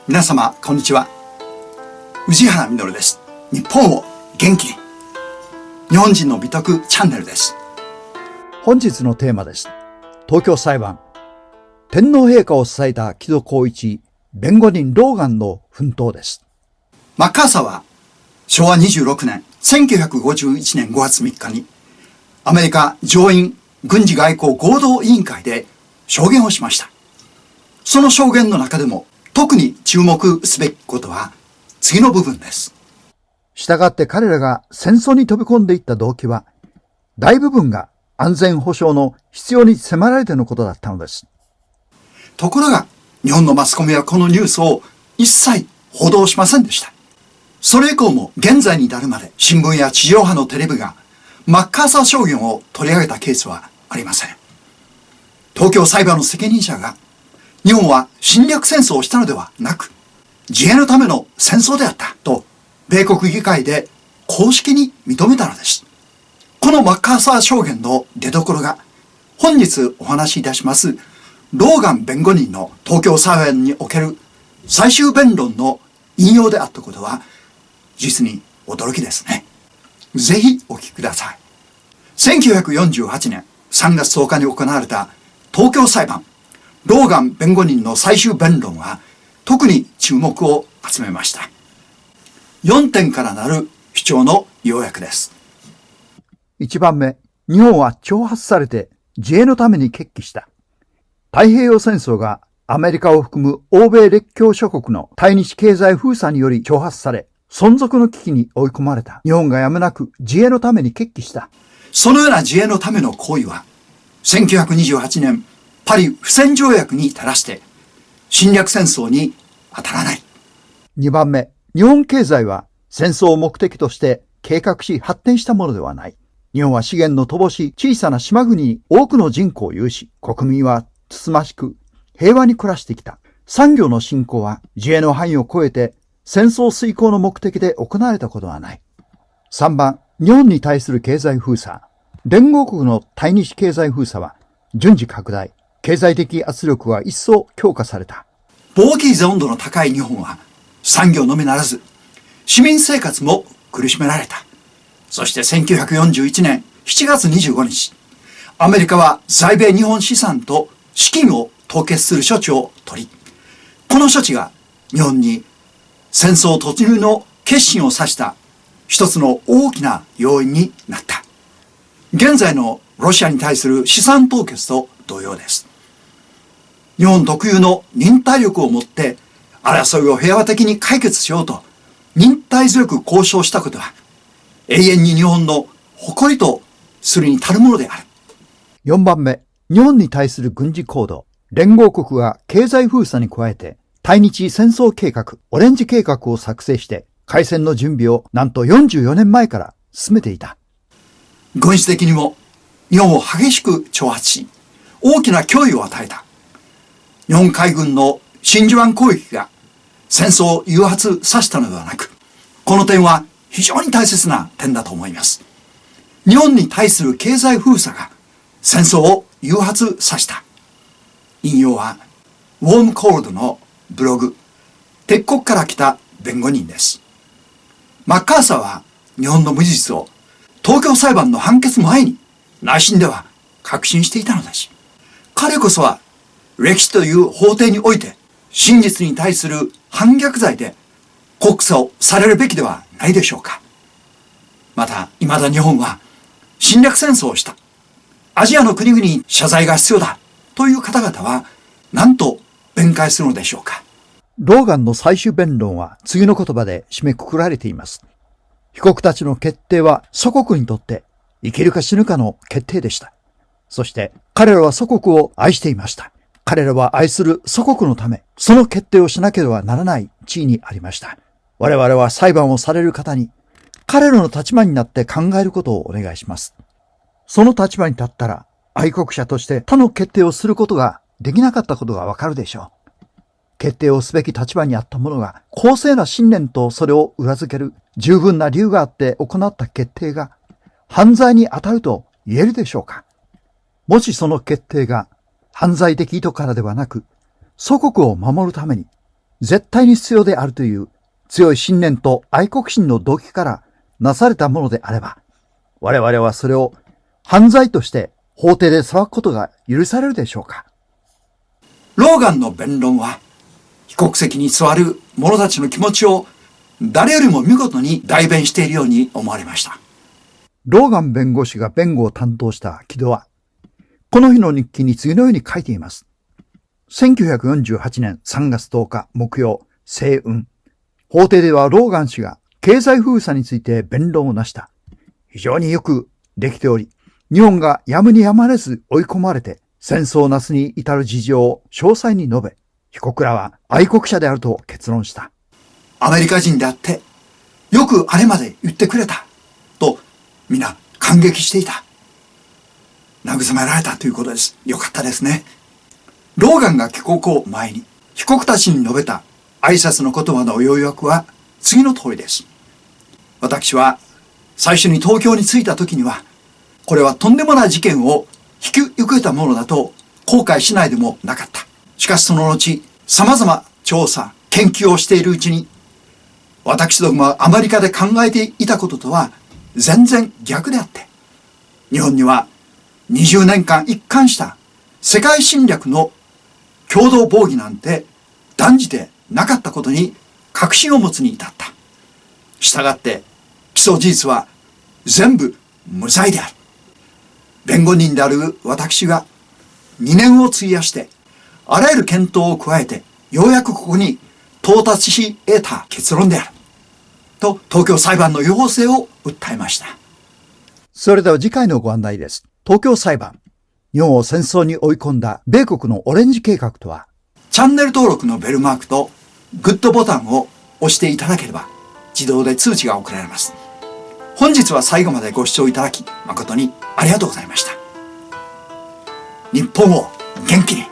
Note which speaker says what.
Speaker 1: 皆様、こんにちは。宇治原実です。日本を元気に。日本人の美徳チャンネルです。
Speaker 2: 本日のテーマです。東京裁判。天皇陛下を支えた木戸孝一、弁護人ローガンの奮闘です。
Speaker 1: マッカーサーは昭和26年、1951年5月3日にアメリカ上院軍事外交合同委員会で証言をしました。その証言の中でも特に注目すべきことは次の部分です。
Speaker 2: したがって彼らが戦争に飛び込んでいった動機は、大部分が安全保障の必要に迫られてのことだったのです。
Speaker 1: ところが、日本のマスコミはこのニュースを一切報道しませんでした。それ以降も現在に至るまで新聞や地上波のテレビがマッカーサー証言を取り上げたケースはありません。東京裁判の責任者が日本は侵略戦争をしたのではなく自衛のための戦争であったと米国議会で公式に認めたのです。このマッカーサー証言の出所が本日お話しいたしますローガン弁護人の東京裁判における最終弁論の引用であったことは実に驚きですね。ぜひお聞きください。1948年3月10日に行われた東京裁判ローガン弁護人の最終弁論は特に注目を集めました。4点からなる主張の要約です。
Speaker 2: 1番目、日本は挑発されて自衛のために決起した。太平洋戦争がアメリカを含む欧米列強諸国の対日経済封鎖により挑発され、存続の危機に追い込まれた。日本がやむなく自衛のために決起した。
Speaker 1: そのような自衛のための行為は、1928年パリ不戦条約に照らして侵略戦争に当たらない。
Speaker 2: 2番目、日本経済は戦争を目的として計画し発展したものではない。日本は資源の乏しい小さな島国に多くの人口を有し、国民はつつましく平和に暮らしてきた。産業の振興は自衛の範囲を超えて戦争遂行の目的で行われたことはない。3番、日本に対する経済封鎖。連合国の対日経済封鎖は順次拡大。経済的圧力は一層強化された。
Speaker 1: 貿易依存度の高い日本は産業のみならず市民生活も苦しめられた。そして1941年7月25日、アメリカは在米日本資産と資金を凍結する処置を取り、この処置が日本に戦争突入の決心を指した一つの大きな要因になった。現在のロシアに対する資産凍結と同様です。日本特有の忍耐力をもって争いを平和的に解決しようと忍耐強く交渉したことは永遠に日本の誇りとするに足るものである。
Speaker 2: 4番目、日本に対する軍事行動。連合国が経済封鎖に加えて対日戦争計画、オレンジ計画を作成して開戦の準備をなんと44年前から進めていた。
Speaker 1: 軍事的にも日本を激しく挑発し大きな脅威を与えた。日本海軍の真珠湾攻撃が戦争を誘発させたのではなく、この点は非常に大切な点だと思います。日本に対する経済封鎖が戦争を誘発させた。引用はウォームコールドのブログ、敵国から来た弁護人です。マッカーサーは日本の無実を東京裁判の判決前に内心では確信していたのです。彼こそは歴史という法廷において真実に対する反逆罪で告訴されるべきではないでしょうか。また、未だ日本は侵略戦争をしたアジアの国々に謝罪が必要だという方々は何と弁解するのでしょうか。
Speaker 2: ローガンの最終弁論は次の言葉で締めくくられています。被告たちの決定は祖国にとって生きるか死ぬかの決定でした。そして彼らは祖国を愛していました。彼らは愛する祖国のため、その決定をしなければならない地位にありました。我々は裁判をされる方に、彼らの立場になって考えることをお願いします。その立場に立ったら、愛国者として他の決定をすることができなかったことがわかるでしょう。決定をすべき立場にあった者が、公正な信念とそれを裏付ける十分な理由があって行った決定が、犯罪に当たると言えるでしょうか。もしその決定が、犯罪的意図からではなく、祖国を守るために、絶対に必要であるという強い信念と愛国心の動機からなされたものであれば、我々はそれを犯罪として法廷で裁くことが許されるでしょうか。
Speaker 1: ローガンの弁論は、被告席に座る者たちの気持ちを誰よりも見事に代弁しているように思われました。
Speaker 2: ローガン弁護士が弁護を担当した木戸は、この日の日記に次のように書いています。1948年3月10日木曜、星雲。法廷ではローガン氏が経済封鎖について弁論をなした。非常によくできており、日本がやむにやまれず追い込まれて戦争なすに至る事情を詳細に述べ、被告らは愛国者であると結論した。
Speaker 1: アメリカ人であって、よくあれまで言ってくれた、と皆感激していた。慰められたということです。よかったですね。ローガンが帰国を前に、被告たちに述べた挨拶の言葉の要約は次の通りです。私は最初に東京に着いた時には、これはとんでもない事件を引き受けたものだと後悔しないでもなかった。しかしその後、様々調査、研究をしているうちに、私どもはアメリカで考えていたこととは全然逆であって、日本には20年間一貫した世界侵略の共同防御なんて断じてなかったことに確信を持つに至った。したがって起訴事実は全部無罪である。弁護人である私が2年を費やしてあらゆる検討を加えてようやくここに到達し得た結論である。と東京裁判の違法性を訴えました。
Speaker 2: それでは次回のご案内です。東京裁判。日本を戦争に追い込んだ米国のオレンジ計画とは。
Speaker 1: チャンネル登録のベルマークとグッドボタンを押していただければ自動で通知が送られます。本日は最後までご視聴いただき誠にありがとうございました。日本を元気に。